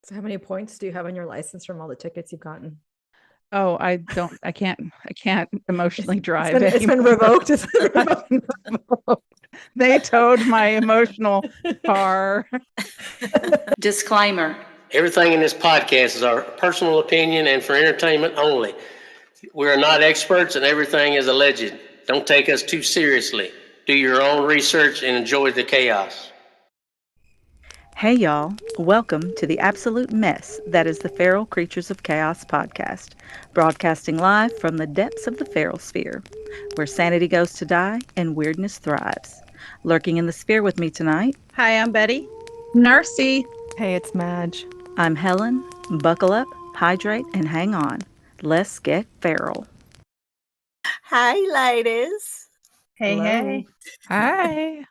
So how many points do you have on your license from all the tickets you've gotten? Oh, I can't It's, emotionally it's drive been it's been anymore. revoked. It's been I've been revoked. They towed my emotional car. Disclaimer. Everything in this podcast is our personal opinion and for entertainment only. We are not experts and everything is alleged. Don't take us too seriously. Do your own research and enjoy the chaos. Hey, y'all. Welcome to the absolute mess that is the Feral Creatures of Chaos podcast, broadcasting live from the depths of the feral sphere, where sanity goes to die and weirdness thrives. Lurking in the sphere with me tonight, Hi, I'm Betty. Narci. Hey, it's Madge. I'm Helen. Buckle up, hydrate, and hang on. Let's get feral. Hi, ladies. Hey, Hello. hey. Hi.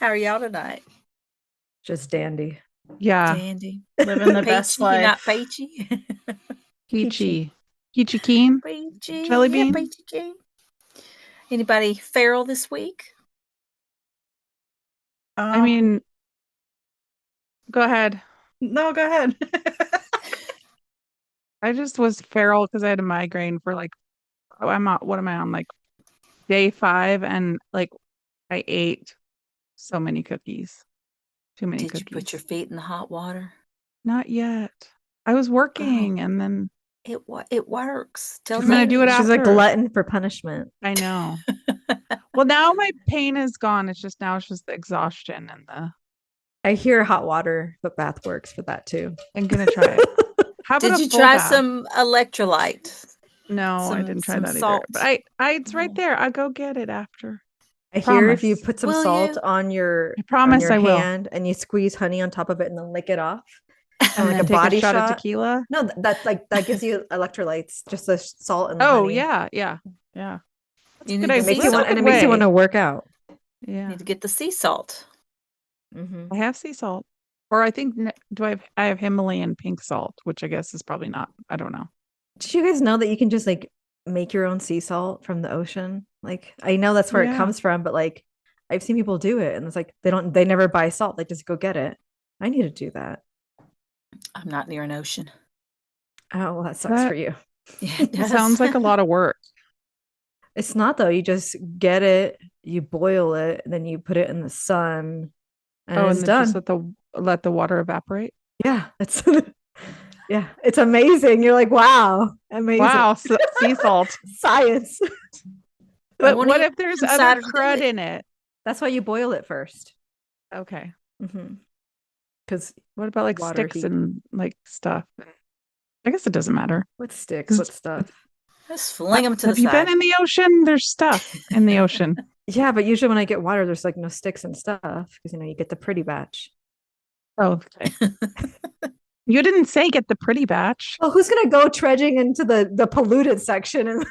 How are y'all tonight? Just dandy. Yeah. Dandy. Living the best Peachy? You're not life. peachy? Peachy. Peachy Keen. Peachy. Jelly Yeah, bean? peachy keen. Anybody feral this week? I mean, go ahead. No, go ahead. I just was feral because I had a migraine for like, what am I on? Like day 5, and like I ate so many cookies. Too many Did you put your cookies. feet in the hot water? Not yet. I was working and then It works. Tell I'm gonna do it She's a after. glutton for punishment. I know. Well, now my pain is gone. It's just the exhaustion and I hear hot water, but bath works for that too. I'm gonna try it. How about Did a you full try bath? some electrolyte? No, I didn't try that either. salt? But it's right there. I'll go get it after. I hear if you Promise. put some Will salt you? on your I promise I will. hand and you squeeze honey on top of it and then lick it off, And like then a take a body shot of shot. tequila. No, that gives you electrolytes, just the salt and the Oh honey. yeah. That's You a need good to idea. It makes sea you That's a want, salt. and good it makes you want way. to work out. You Yeah. need to get the sea salt. Mm-hmm. I have sea salt. Or I think I have Himalayan pink salt, which I guess is probably not. I don't know. Did you guys know that you can just like make your own sea salt from the ocean? Like, I know that's where it Yeah. comes from, but like I've seen people do it and it's like they never buy salt, they just go get it. I need to do that. I'm not near an ocean. Oh, well, that sucks for That you. Yeah, it does. sounds like a lot of work. It's not though. You just get it, you boil it, and then you put it in the sun, and Oh, it's and then just done. let the water evaporate. Yeah, it's yeah, it's amazing. You're like, wow, amazing. Wow, sea salt. Science. But won't what eat if there's on other Saturday. crud in it? That's why you boil it first. Okay. Because What about like water sticks heat. and like stuff? I guess it doesn't matter. What sticks? What stuff? Just fling them to the Have you side. been in the ocean? There's stuff in the ocean. Yeah, but usually when I get water, there's like no sticks and stuff because you get the pretty batch. Oh, okay. You didn't say get the pretty batch. Well, who's gonna go trudging into the polluted section and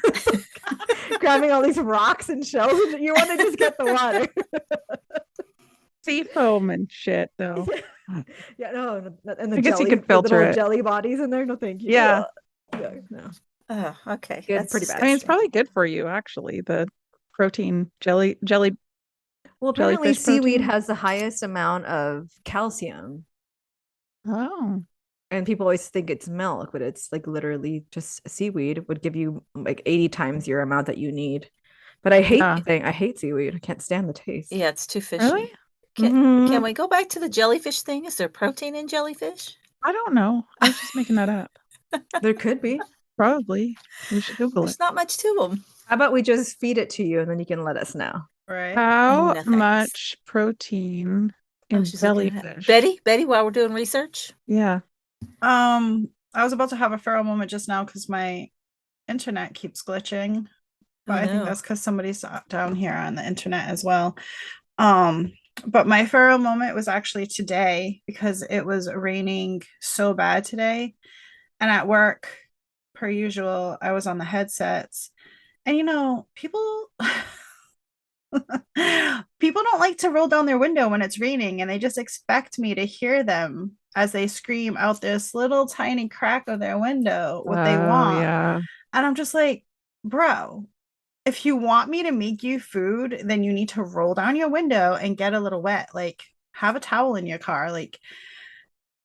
grabbing all these rocks and shells? You want to just get the water. Sea foam and shit, though. Yeah, no, and the I guess you jelly, could the filter little it. jelly bodies in there. No, thank you. Yeah. Yeah, no. Oh, okay. Good, That's pretty bad. I mean, it's disgusting. probably good for you, actually. The protein Well, apparently jellyfish seaweed protein. has the highest amount of calcium, Oh, and people always think it's milk, but it's like literally just seaweed would give you like 80 times your amount that you need. But I hate seaweed. I can't stand the taste. Yeah, it's too fishy. really? Can we go back to the jellyfish thing? Is there protein in jellyfish? I don't know. I was just making that up. There could be. Probably. We should Google There's it. not much to them. How about we just feed it to you and then you can let us know? Right. How No, thanks. much protein Oh, in she's looking at it. jellyfish? Betty, while we're doing research. Yeah. I was about to have a feral moment just now because my internet keeps glitching. But I think that's because somebody's down here on the internet as well. But my feral moment was actually today because it was raining so bad today. And at work, per usual, I was on the headsets. And people people don't like to roll down their window when it's raining, and they just expect me to hear them as they scream out this little tiny crack of their window what they want. Yeah. And I'm just like, bro, if you want me to make you food, then you need to roll down your window and get a little wet. Like, have a towel in your car. Like,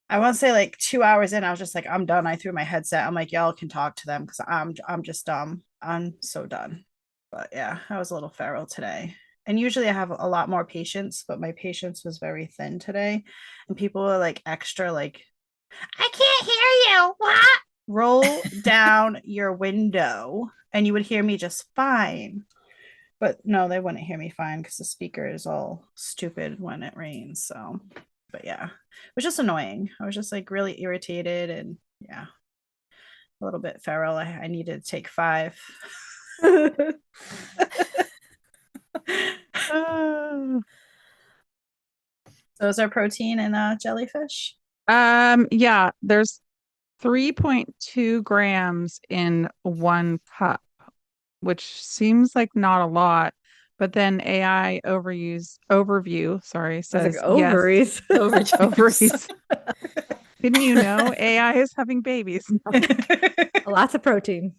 I want to say like 2 hours in, I was just like, I'm done. I threw my headset. I'm like, y'all can talk to them because I'm just dumb. I'm so done. But yeah, I was a little feral today. And usually I have a lot more patience, but my patience was very thin today. And people were like extra like, I can't hear you. What? Roll down your window and you would hear me just fine. But no, they wouldn't hear me fine because the speaker is all stupid when it rains. So, but yeah, it was just annoying. I was just like really irritated and yeah, a little bit feral. I needed to take 5. So is there protein in jellyfish? Yeah, there's 3.2 grams in 1 cup, which seems like not a lot, but then AI overview, sorry, says like ovaries. Yes, ovaries. Didn't you know AI is having babies? Lots of protein.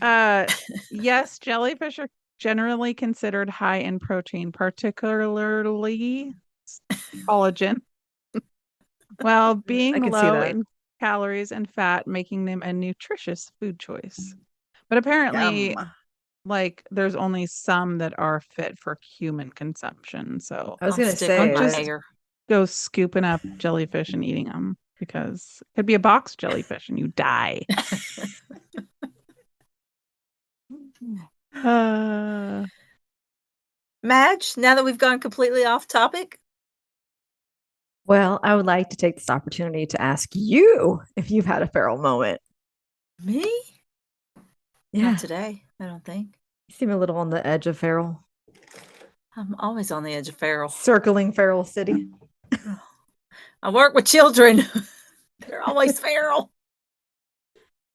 Yes, jellyfish are generally considered high in protein, particularly collagen, while being low in calories and fat, making them a nutritious food choice. But apparently, like, there's only some that are fit for human consumption. So I was going to say, just go scooping up jellyfish and eating them, because it could be a box jellyfish and you die. Madge, now that we've gone completely off topic. Well, I would like to take this opportunity to ask you if you've had a feral moment. Me? Yeah. Not today, I don't think. You seem a little on the edge of feral. I'm always on the edge of feral. Circling feral city. I work with children. They're always feral.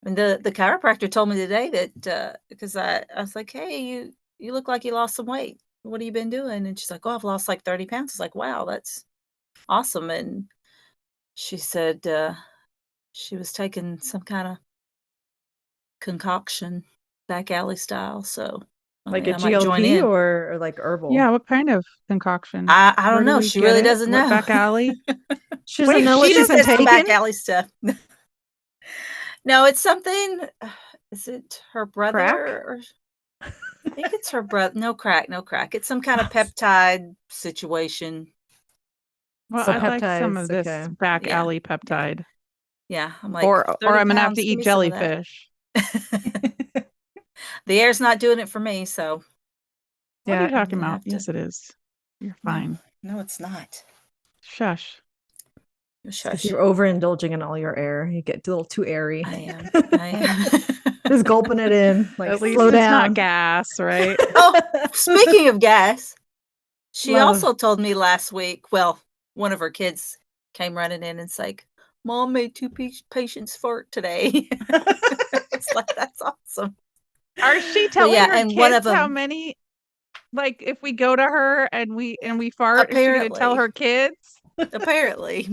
And the chiropractor told me today that because I was like, hey, you look like you lost some weight. What have you been doing? And she's like, oh, I've lost like 30 pounds. I was like, wow, that's awesome. And she said she was taking some kind of concoction, back alley style. So like I a might join in. GLP or like herbal? Yeah, what kind of concoction? I don't know. She really doesn't know. Back alley? She doesn't know what she's been taking? Back alley stuff. No, it's something. Is it her brother? Or I think it's her brother. No crack. It's some kind of peptide situation. Well, I'd like some of this back alley peptide. Yeah, I'm like, or I'm gonna have to eat jellyfish. The air's not doing it for me, so. What are you talking about? Yes, it is. You're fine. No, it's not. Shush. Because you're overindulging in all your air. You get a little too airy. I am. Just gulping it in. Like, at least slow it's down. not gas, right? Oh, speaking of gas, she also told me last week, well, one of her kids came running in and it's like, Mom made 2 patients fart today. It's like, that's awesome. Are she telling her kids one of them, how many? Like, if we go to her and we fart, is she going to tell her kids? Apparently.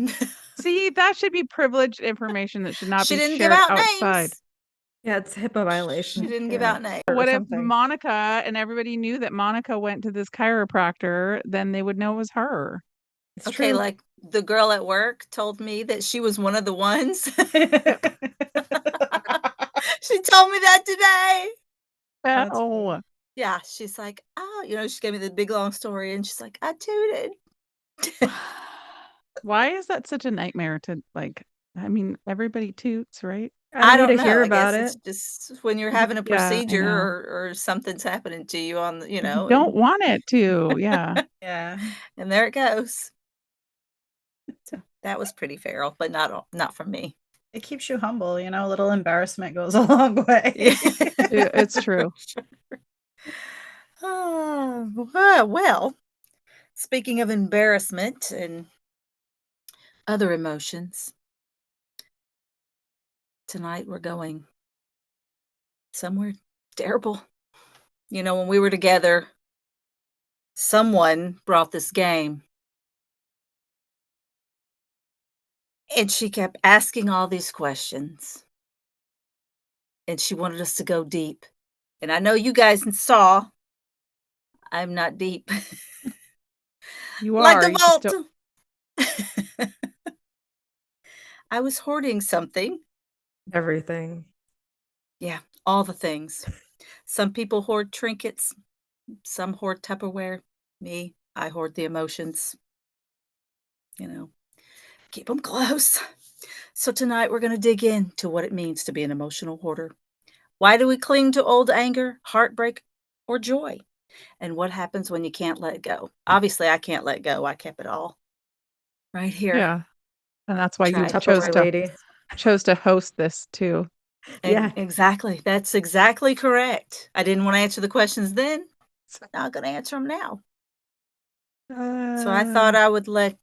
See, that should be privileged information that should not be shared give out outside. Names. Yeah, it's HIPAA violation. She didn't give out names. What if Monica and everybody knew that Monica went to this chiropractor? Then they would know it was her. It's okay, true. Like the girl at work told me that she was one of the ones. She told me that today. Oh. Yeah, she's like, oh, she gave me the big long story and she's like, I tooted. Why is that such a nightmare to I mean, everybody toots, right? I don't know. Hear about it. It's just when you're having a procedure or something's happening to you on the, you don't want it to. Yeah. Yeah. And there it goes. So that was pretty feral, but not from me. It keeps you humble, a little embarrassment goes a long way. It's true. Well, speaking of embarrassment and other emotions, tonight we're going somewhere terrible. When we were together, someone brought this game. And she kept asking all these questions. And she wanted us to go deep. And I know you guys saw I'm not deep. You are. Like the vault. I was hoarding something. Everything. Yeah, all the things. Some people hoard trinkets, some hoard Tupperware. Me, I hoard the emotions. You know, keep them close. So tonight we're going to dig into what it means to be an emotional hoarder. Why do we cling to old anger, heartbreak, or joy? And what happens when you can't let go? Obviously, I can't let go. I kept it all right here. Yeah. And that's why you Tupperware chose to host this too. Yeah, exactly. That's exactly correct. I didn't want to answer the questions then. So I'm not going to answer them now. So I thought I would let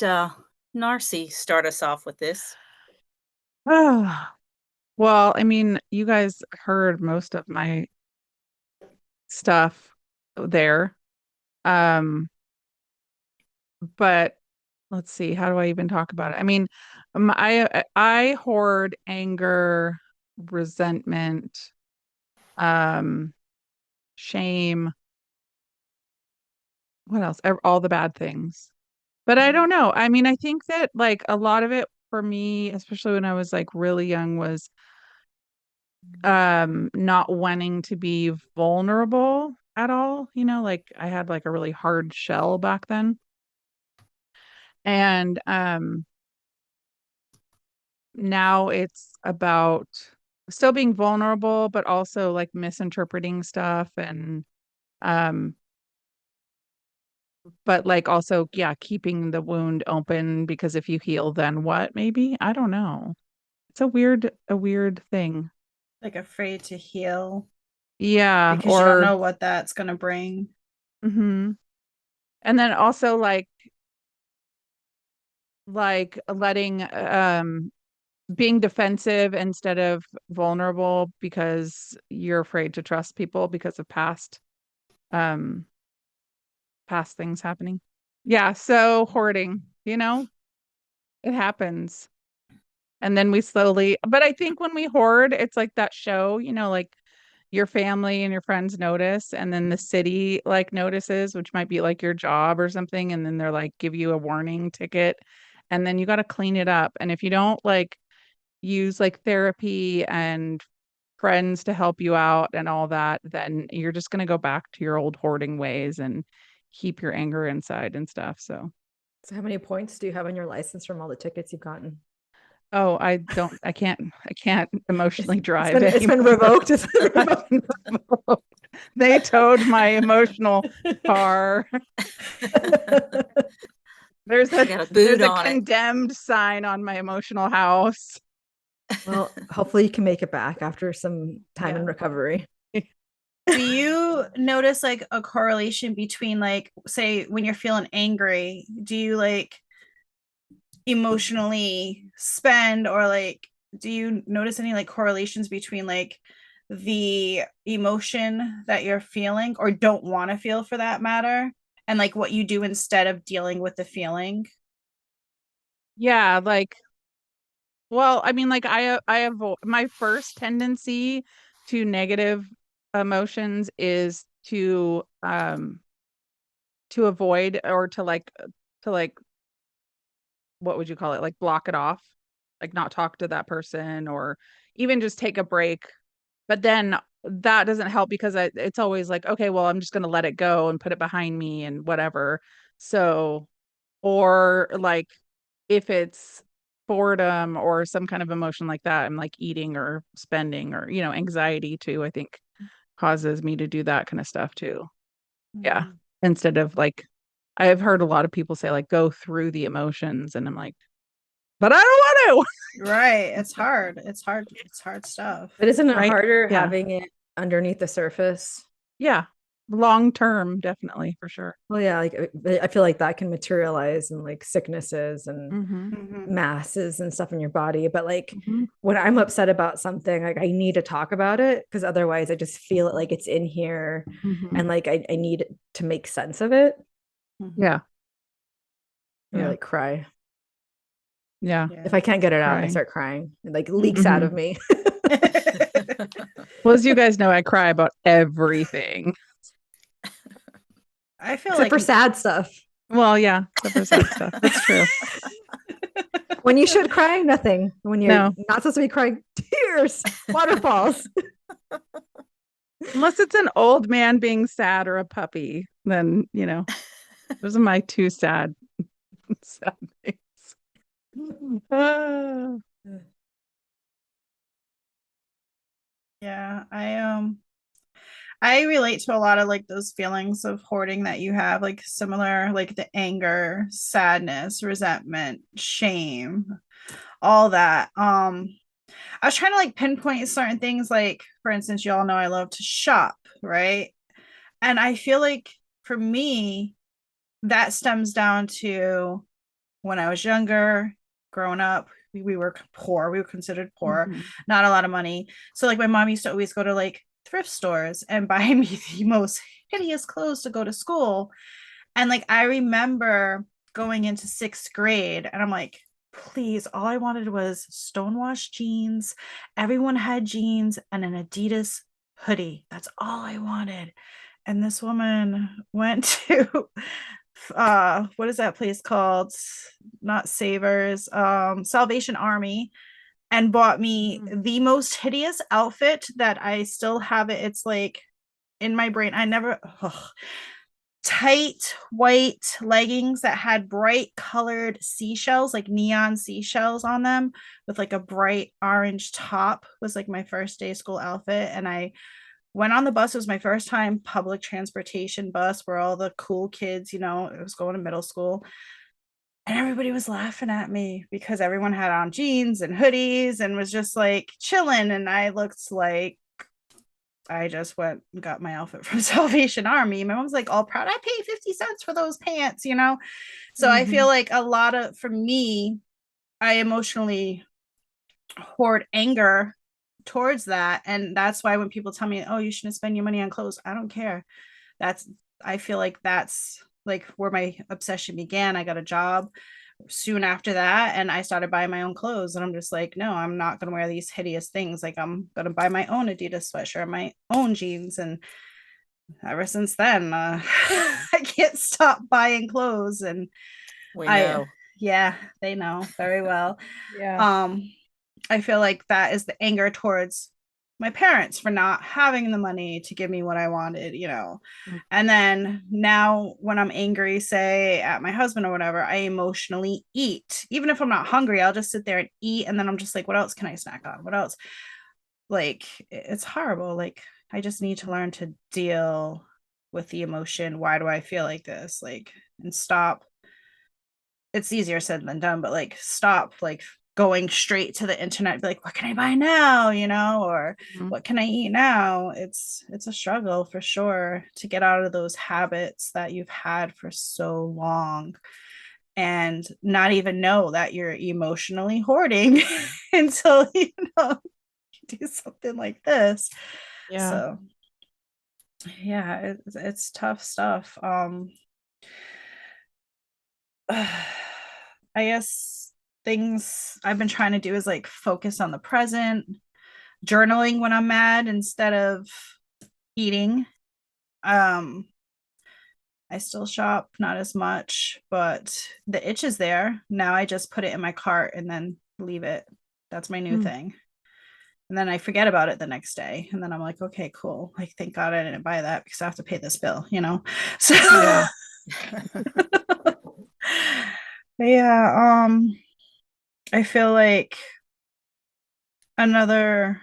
Narci start us off with this. Well, I mean, you guys heard most of my stuff there. But let's see, how do I even talk about it? I mean, I hoard anger, resentment, shame. What else? All the bad things. But I don't know. I mean, I think that like a lot of it for me, especially when I was like really young, was not wanting to be vulnerable at all. You know, like I had like a really hard shell back then. And now it's about still being vulnerable, but also like misinterpreting stuff and but like also, yeah, keeping the wound open because if you heal, then what? Maybe I don't know. It's a weird thing. Like afraid to heal. Yeah, because you don't know what that's gonna bring. Mm-hmm. And then also like letting being defensive instead of vulnerable because you're afraid to trust people because of um past things happening. Yeah, so hoarding, it happens. And then we slowly, but I think when we hoard, it's like that show, like your family and your friends notice, and then the city like notices, which might be like your job or something. And then they're like, give you a warning ticket, and then you got to clean it up. And if you don't like use like therapy and friends to help you out and all that, then you're just going to go back to your old hoarding ways and keep your anger inside and stuff. So how many points do you have on your license from all the tickets you've gotten? Oh, I can't emotionally drive. It's been revoked. They towed my emotional car. There's a condemned sign on my emotional house. Well, hopefully you can make it back after some time in recovery. Do you notice like a correlation between like, say, when you're feeling angry, do you like emotionally spend, or like do you notice any like correlations between like the emotion that you're feeling or don't want to feel for that matter and like what you do instead of dealing with the feeling? Yeah, like, well, I mean, like I have my first tendency to negative emotions is to avoid or to what would you call it? Like block it off, like not talk to that person or even just take a break. But then that doesn't help because it's always like, okay, well, I'm just going to let it go and put it behind me and whatever. So, or like if it's boredom or some kind of emotion like that, I'm like eating or spending or, anxiety too, I think causes me to do that kind of stuff too. Yeah. Instead of like, I've heard a lot of people say like go through the emotions and I'm like, but I don't want to. Right. It's hard. It's hard stuff. But isn't it harder having it underneath the surface? Yeah. Long term, definitely, for sure. Well, yeah, like I feel like that can materialize in like sicknesses and masses and stuff in your body. But like when I'm upset about something, like I need to talk about it because otherwise I just feel it like it's in here and like I need to make sense of it. Yeah. And I like cry. Yeah. If I can't get it out, I start crying. It like leaks out of me. Well, as you guys know, I cry about everything. I feel except for sad stuff. Well, yeah, except for sad stuff. That's true. When you should cry, nothing. When you're No. not supposed to be crying, tears, waterfalls. Unless it's an old man being sad or a puppy, then, you know, those are my two sad things. Yeah, I relate to a lot of like those feelings of hoarding that you have, like similar, like the anger, sadness, resentment, shame, all that. I was trying to like pinpoint certain things, like for instance, you all know I love to shop, right? And I feel like for me, that stems down to when I was younger, growing up, we were poor. We were considered poor, not a lot of money. So like my mom used to always go to like thrift stores and buy me the most hideous clothes to go to school. And like I remember going into 6th grade and I'm like, please, all I wanted was stonewashed jeans. Everyone had jeans and an Adidas hoodie. That's all I wanted. And this woman went to what is that place called? Not Savers, Salvation Army, and bought me the most hideous outfit that I still have it. It's like in my brain. I never tight white leggings that had bright colored seashells, like neon seashells on them, with like a bright orange top, was like my first day school outfit. And I went on the bus. It was my first time public transportation bus where all the cool kids, you know, it was going to middle school. And everybody was laughing at me because everyone had on jeans and hoodies and was just like chilling. And I looked like I just went and got my outfit from Salvation Army. My mom's like all proud. I paid 50 cents for those pants, you know? So I feel like a lot of, for me, I emotionally hoard anger towards that. And that's why when people tell me, oh, you shouldn't spend your money on clothes, I don't care. I feel like that's like where my obsession began. I got a job soon after that and I started buying my own clothes, and I'm just like, no, I'm not going to wear these hideous things. Like I'm going to buy my own Adidas sweatshirt, my own jeans. And ever since then, I can't stop buying clothes. And yeah, they know very well. Yeah. I feel like that is the anger towards my parents for not having the money to give me what I wanted, you know. And then now when I'm angry, say at my husband or whatever, I emotionally eat. Even if I'm not hungry, I'll just sit there and eat. And then I'm just like, what else can I snack on? What else? Like, it's horrible. Like, I just need to learn to deal with the emotion. Why do I feel like this? Like, and stop. It's easier said than done, but like, stop, like, going straight to the internet, be like, what can I buy now, you know, or what can I eat now? It's a struggle for sure to get out of those habits that you've had for so long and not even know that you're emotionally hoarding until you know you do something like this. So yeah, it's tough stuff. I guess things I've been trying to do is like focus on the present, journaling when I'm mad instead of eating. I still shop, not as much, but the itch is there. Now I just put it in my cart and then leave it. That's my new thing. And then I forget about it the next day. And then I'm like, okay, cool. Like, thank God I didn't buy that because I have to pay this bill, you know? So yeah. Yeah, I feel like another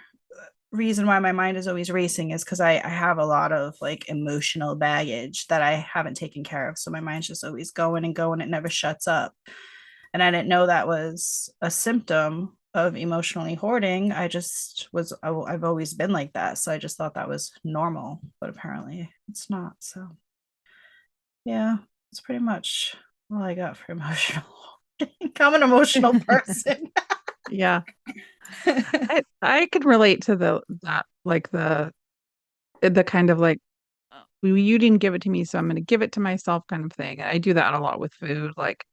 reason why my mind is always racing is because I have a lot of like emotional baggage that I haven't taken care of. So my mind's just always going and going. It never shuts up. And I didn't know that was a symptom of emotionally hoarding. I've always been like that. So I just thought that was normal, but apparently it's not. So yeah, it's pretty much all I got for emotional. I'm an emotional person. Yeah. I could relate to that like the kind of like, you didn't give it to me, so I'm going to give it to myself kind of thing. And I do that a lot with food, like,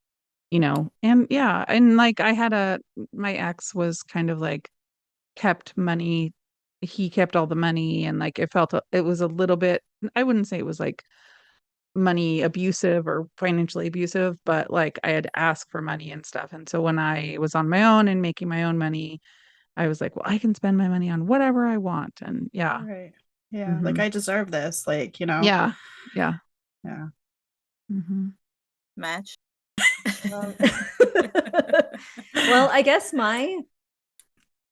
you know, and yeah, and like my ex was kind of like kept money. He kept all the money, and like it was a little bit, I wouldn't say it was like money abusive or financially abusive, but like I had to ask for money and stuff. And so when I was on my own and making my own money, I was like, well, I can spend my money on whatever I want. And yeah. Right. Yeah. Like I deserve this. Like, you know. Yeah. Yeah. Yeah. Madge. Well, I guess my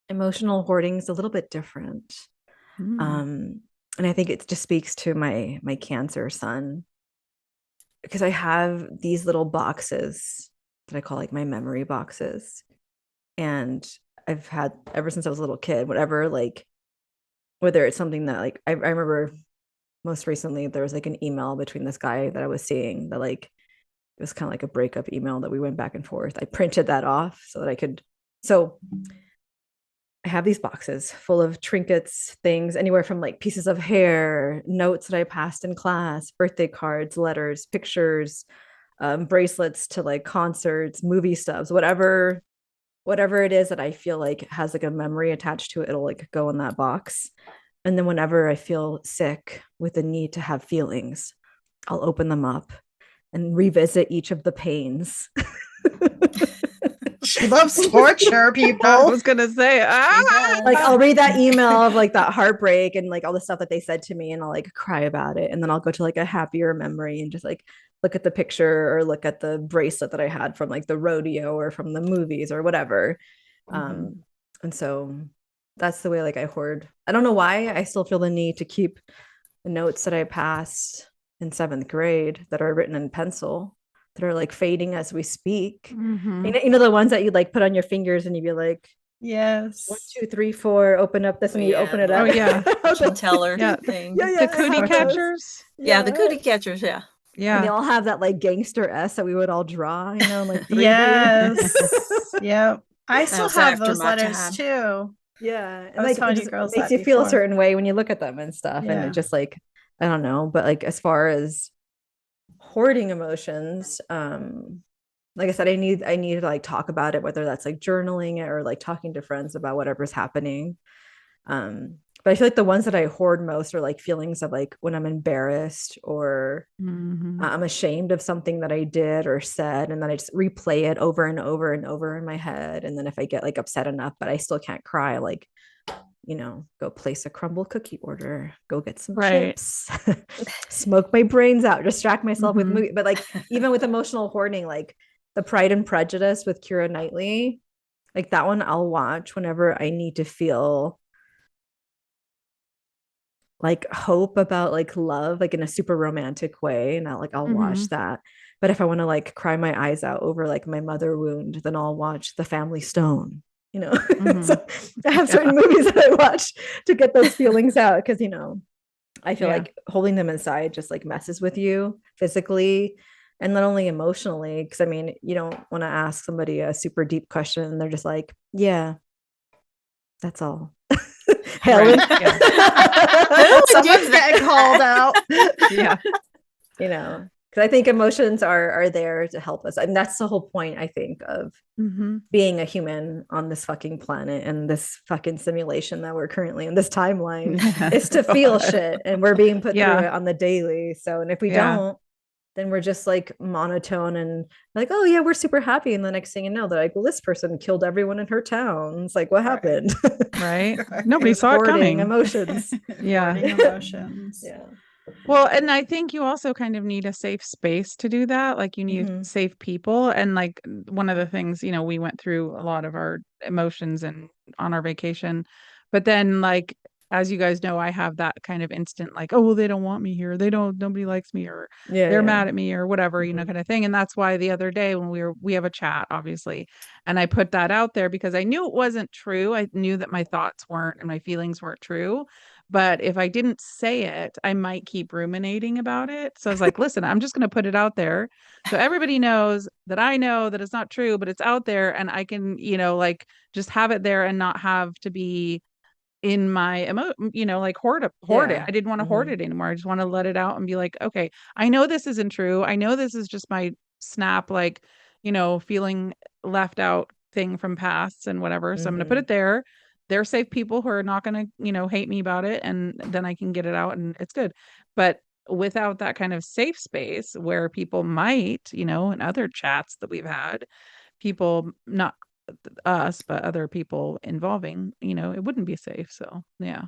emotional hoarding is a little bit different. And I think it just speaks to my Cancer son, because I have these little boxes that I call like my memory boxes. And I've had ever since I was a little kid, whatever, like whether it's something that like I remember most recently there was like an email between this guy that I was seeing that like it was kind of like a breakup email that we went back and forth. I printed that off so that I could. So I have these boxes full of trinkets, things, anywhere from like pieces of hair, notes that I passed in class, birthday cards, letters, pictures, bracelets, to like concerts, movie stubs, whatever it is that I feel like has like a memory attached to it, it'll like go in that box. And then whenever I feel sick with the need to have feelings, I'll open them up and revisit each of the pains. She loves torture, people. I was gonna say, like I'll read that email of like that heartbreak and like all the stuff that they said to me, and I'll like cry about it, and then I'll go to like a happier memory and just like look at the picture or look at the bracelet that I had from like the rodeo or from the movies or whatever. And so that's the way like I hoard. I don't know why I still feel the need to keep the notes that I passed in 7th grade that are written in pencil that are like fading as we speak. You know the ones that you like put on your fingers and you'd be like, yes, 1, 2, 3, 4, open up this, and you open it up. Oh yeah. Fortune teller thing. Yeah, the cootie catchers. Yeah, the cootie catchers. Yeah. And they all have that like gangster S that we would all draw, you know, like 3D. Yes. Yep. I still have those letters too. Yeah. And I was like telling it you girls makes that you feel a before. certain way when you look at them and stuff. And it just like, I don't know, but like as far as hoarding emotions, like I said, I need to like talk about it, whether that's like journaling it or like talking to friends about whatever's happening. But I feel like the ones that I hoard most are like feelings of like when I'm embarrassed or I'm ashamed of something that I did or said, and then I just replay it over and over and over in my head. And then if I get like upset enough, but I still can't cry, like, you know, go place a crumble cookie order, go get some chips, smoke my brains out, distract myself with movie. But like even with emotional hoarding, like the Pride and Prejudice with Keira Knightley, like that one I'll watch whenever I need to feel like hope about like love, like in a super romantic way. And I'll watch that. But if I want to like cry my eyes out over like my mother wound, then I'll watch The Family Stone, you know. So I have certain movies that I watch to get those feelings out, because, you know, I feel like holding them inside just like messes with you physically and not only emotionally. Because I mean, you don't want to ask somebody a super deep question and they're just like, yeah, that's all. Helen. Someone's getting called out. Yeah. You know, because I think emotions are there to help us. And that's the whole point, I think, of being a human on this fucking planet and this fucking simulation that we're currently in, this timeline, is to feel shit. And we're being put through it on the daily. So, and if we don't, then we're just like monotone and like, oh yeah, we're super happy. And the next thing you know, they're like, well, this person killed everyone in her town. It's like, what happened? Right. Nobody saw it coming. Emotions. Emotions. Yeah. Well, and I think you also kind of need a safe space to do that. Like you need safe people. And like one of the things, you know, we went through a lot of our emotions and on our vacation, but then like, as you guys know, I have that kind of instant, like, oh, well, they don't want me here. Nobody likes me, or they're mad at me or whatever, you know, kind of thing. And that's why the other day when we have a chat, obviously, and I put that out there because I knew it wasn't true. I knew that my thoughts weren't and my feelings weren't true. But if I didn't say it, I might keep ruminating about it. So I was like, listen, I'm just going to put it out there. So everybody knows that I know that it's not true, but it's out there and I can, you know, like just have it there and not have to be in my you know, like hoard it. I didn't want to hoard it anymore. I just want to let it out and be like, okay, I know this isn't true. I know this is just my snap, like, you know, feeling left out thing from past and whatever. So I'm going to put it there. They're safe people who are not going to, you know, hate me about it. And then I can get it out and it's good. But without that kind of safe space where people might, in other chats that we've had, people, not us, but other people involving, it wouldn't be safe. So, yeah.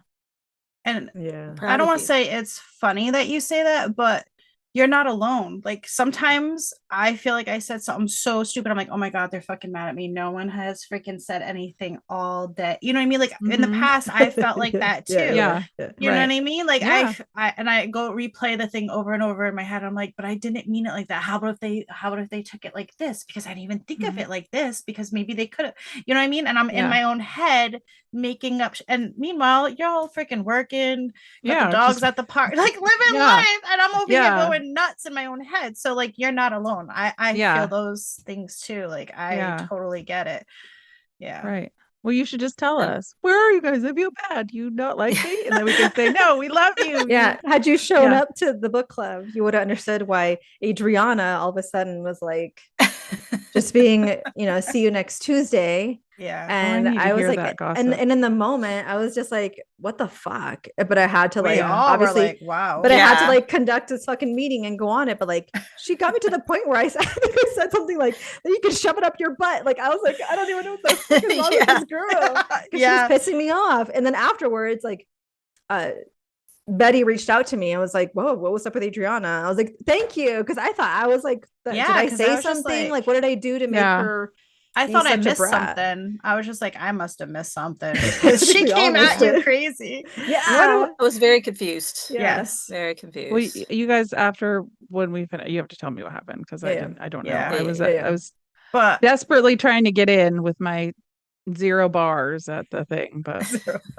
And yeah, I don't want to say it's funny that you say that, but you're not alone. Like sometimes I feel like I said something so stupid. I'm like, oh my God, they're fucking mad at me. No one has freaking said anything all day. You know what I mean? Like in the past, I felt like that too. Yeah. You know what I mean? Like Yeah. I go replay the thing over and over in my head. I'm like, but I didn't mean it like that. How about if they took it like this? Because I didn't even think of it like this, because maybe they could have, you know what I mean? And I'm in my own head making up and meanwhile you're all freaking working, got the dogs at the park, like living life, and I'm over here going nuts in my own head. So like you're not alone. I feel those things too. Like I totally get it. Yeah, right. Well, you should just tell us, where are you guys? I feel bad, you not like me, and then we can say, no, we love you. Yeah, had you shown up to the book club, you would have understood why Adriana all of a sudden was like just being, see you next Tuesday. Yeah. And I was like, and in the moment, I was just like, what the fuck? But I had to obviously, like, wow. But I had to conduct this fucking meeting and go on it. But she got me to the point where I said something like, you can shove it up your butt. Like, I was like, I don't even know what the fuck is wrong with this girl. Because she was pissing me off. And then afterwards, Betty reached out to me. I was like, whoa, what was up with Adriana? I was like, thank you. Because I thought I was like, did I say something? Like, what did I do to make her? I thought I missed something. I was just like, I must have missed something because she came at you crazy. Yeah. I was very confused. Yes. Very confused. Well, you guys, after when we finish, you have to tell me what happened, because I don't know. I was desperately trying to get in with my 0 bars at the thing, but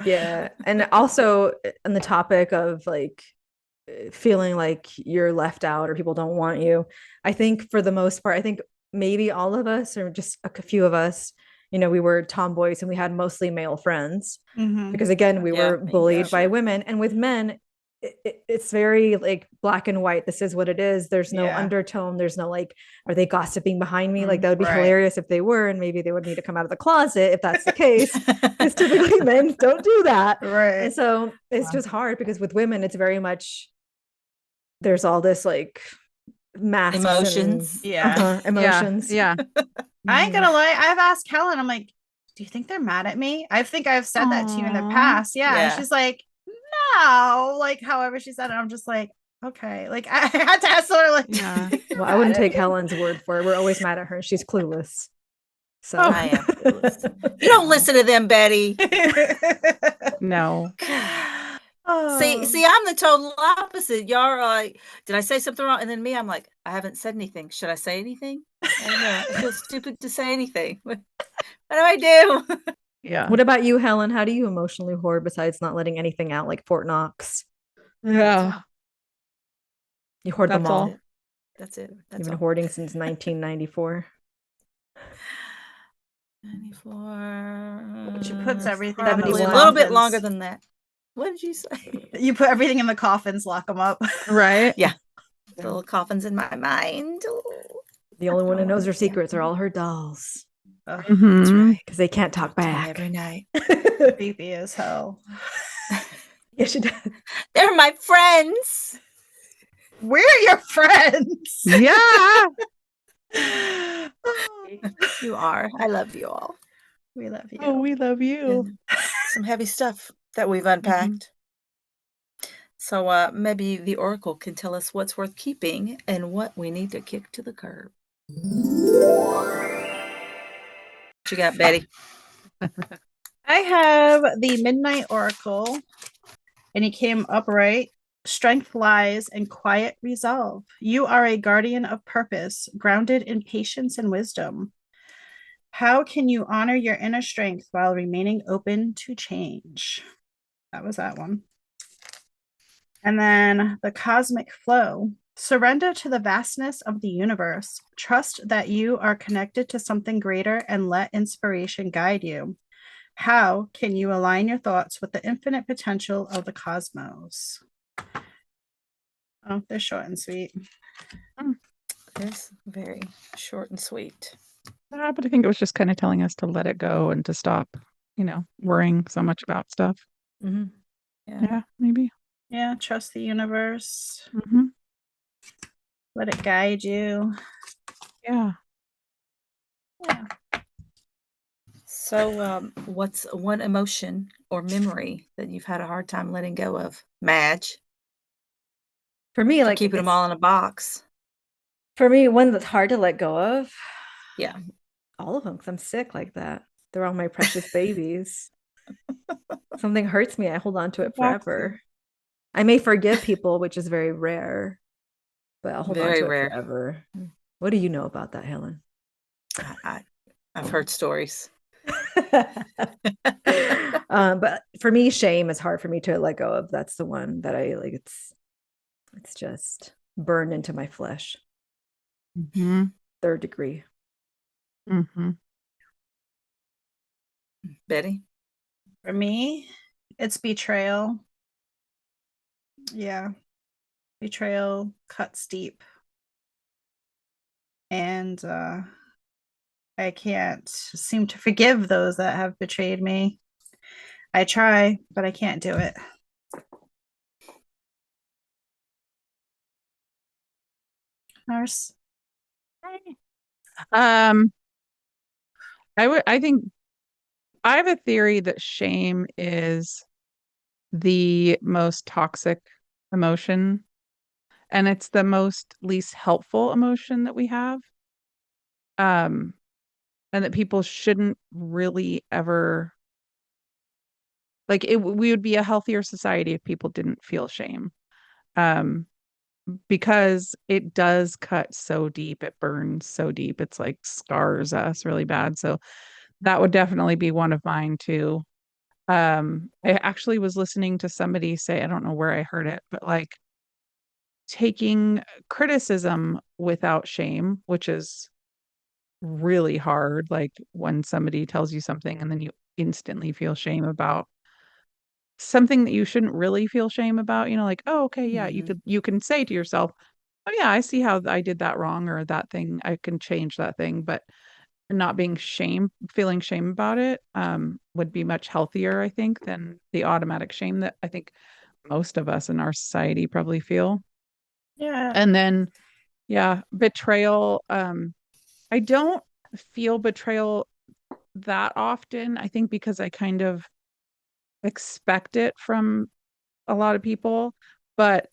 yeah. And also on the topic of feeling like you're left out or people don't want you, I think for the most part, maybe all of us, or just a few of us, we were tomboys and we had mostly male friends, because again, we were bullied by women. And with men, it's very black and white. This is what it is. There's no undertone. There's no are they gossiping behind me? That would be hilarious if they were, and maybe they would need to come out of the closet if that's the case, because typically men don't do that. Right. And so it's just hard, because with women, it's very much, there's all this masks emotions. Emotions. Yeah. I ain't gonna lie, I've asked Helen, I'm like, do you think they're mad at me? I think I've said that to you in the past. And she's like, no, however she said it, I'm just like, okay. I had to ask her well, I wouldn't take Helen's word for it. We're always mad at her. She's clueless. So I am clueless. You don't listen to them, Betty. No. See, I'm the total opposite. Y'all are like, did I say something wrong? And then me, I'm like, I haven't said anything. Should I say anything? I don't know. I feel stupid to say anything. What do I do? Yeah. What about you, Helen? How do you emotionally hoard besides not letting anything out, like Fort Knox? Yeah. You hoard them all. That's it. You've been hoarding since 1994. 94. She puts everything a little bit longer than that. What did you say? You put everything in the coffins, lock them up. Right? Yeah. The little coffins in my mind. The only one who knows her secrets are all her dolls. That's right. Because they can't talk back every night. Creepy as hell. Yeah, she does. They're my friends. We're your friends. Yeah. You are. I love you all. We love you. Oh, we love you. And some heavy stuff that we've unpacked. So maybe the Oracle can tell us what's worth keeping and what we need to kick to the curb. What you got, Betty? I have the Midnight Oracle, and he came upright. Strength lies in quiet resolve. You are a guardian of purpose, grounded in patience and wisdom. How can you honor your inner strength while remaining open to change? That was that one. And then the Cosmic Flow. Surrender to the vastness of the universe. Trust that you are connected to something greater and let inspiration guide you. How can you align your thoughts with the infinite potential of the cosmos? Oh, they're short and sweet. It's very short and sweet. But I think it was just kind of telling us to let it go and to stop, worrying so much about stuff. Mm-hmm. Yeah, maybe. Yeah, trust the universe. Mm-hmm. Let it guide you. Yeah. Yeah. So, what's one emotion or memory that you've had a hard time letting go of, Madge? For me, For like keeping them all in a box. For me, one that's hard to let go of. Yeah. All of them, because I'm sick like that. They're all my precious babies. Something hurts me, I hold on to it forever. I may forgive people, which is very rare, but I'll hold on to it forever. What do you know about that, Helen? I've heard stories. But for me, shame is hard for me to let go of. That's the one that I like. It's just burned into my flesh. Mm-hmm. 3rd degree. Mm-hmm. Betty? For me, it's betrayal. Yeah. Betrayal cuts deep. And I can't seem to forgive those that have betrayed me. I try, but I can't do it. Nurse. I think I have a theory that shame is the most toxic emotion, and it's the most least helpful emotion that we have. And that people shouldn't really ever we would be a healthier society if people didn't feel shame. Because it does cut so deep, it burns so deep, it's like scars us really bad. So that would definitely be one of mine too. I actually was listening to somebody say, I don't know where I heard it, but like taking criticism without shame, which is really hard. Like when somebody tells you something and then you instantly feel shame about something that you shouldn't really feel shame about, like, oh, okay, yeah, you can say to yourself, oh yeah, I see how I did that wrong, or that thing, I can change that thing, but not feeling shame about it, would be much healthier, I think, than the automatic shame that I think most of us in our society probably feel. Yeah. And then, yeah, betrayal. I don't feel betrayal that often, I think, because I kind of expect it from a lot of people, but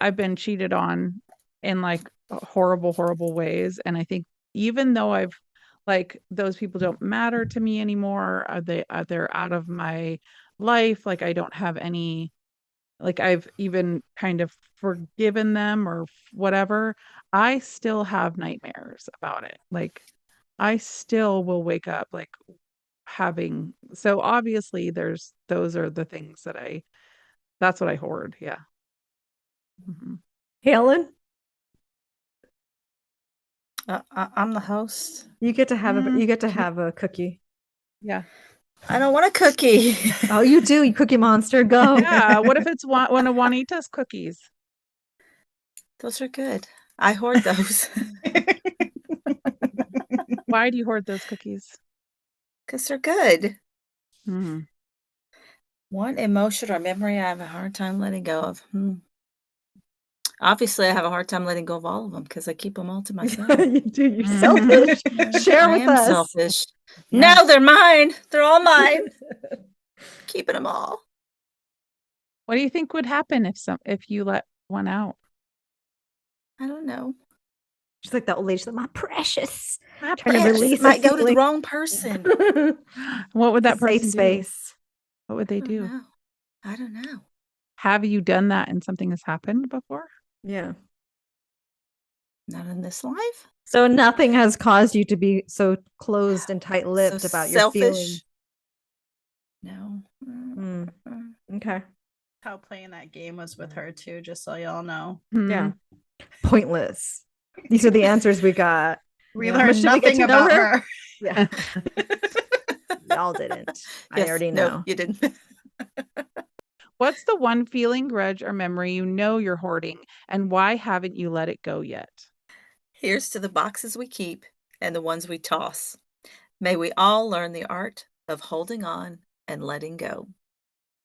I've been cheated on in like horrible, horrible ways. And I think even though those people don't matter to me anymore, they're out of my life. Like I don't have any, like I've even kind of forgiven them or whatever. I still have nightmares about it. Like I still will wake up like so obviously those are the things that's what I hoard. Yeah. Mm-hmm. Helen, I'm the host. you get to have a cookie. Yeah. I don't want a cookie. Oh, you do, you Cookie Monster, go. Yeah. What if it's one of Juanita's cookies? Those are good. I hoard those. Why do you hoard those cookies? Because they're good. Mm-hmm. One emotion or memory I have a hard time letting go of. Obviously, I have a hard time letting go of all of them because I keep them all to myself. You do. You're selfish. Share with us. Selfish. Yeah. No, they're mine. They're all mine. Keeping them all. What do you think would happen if you let one out? I don't know. She's like that old lady. She's like, my precious. My Trying to release it might go to the wrong person. What would that person safe do? Space. What would they do? I don't know. Have you done that and something has happened before? Yeah. Not in this life. So nothing has caused you to be so closed and tight-lipped about selfish. your feelings. No. Okay. How playing that game was with her too, just so y'all know. Yeah. Pointless. These are the answers we got. We learned nothing about her. Yeah. Y'all didn't. I already know. No, you didn't. What's the one feeling, grudge, or memory you're hoarding, and why haven't you let it go yet? Here's to the boxes we keep and the ones we toss. May we all learn the art of holding on and letting go.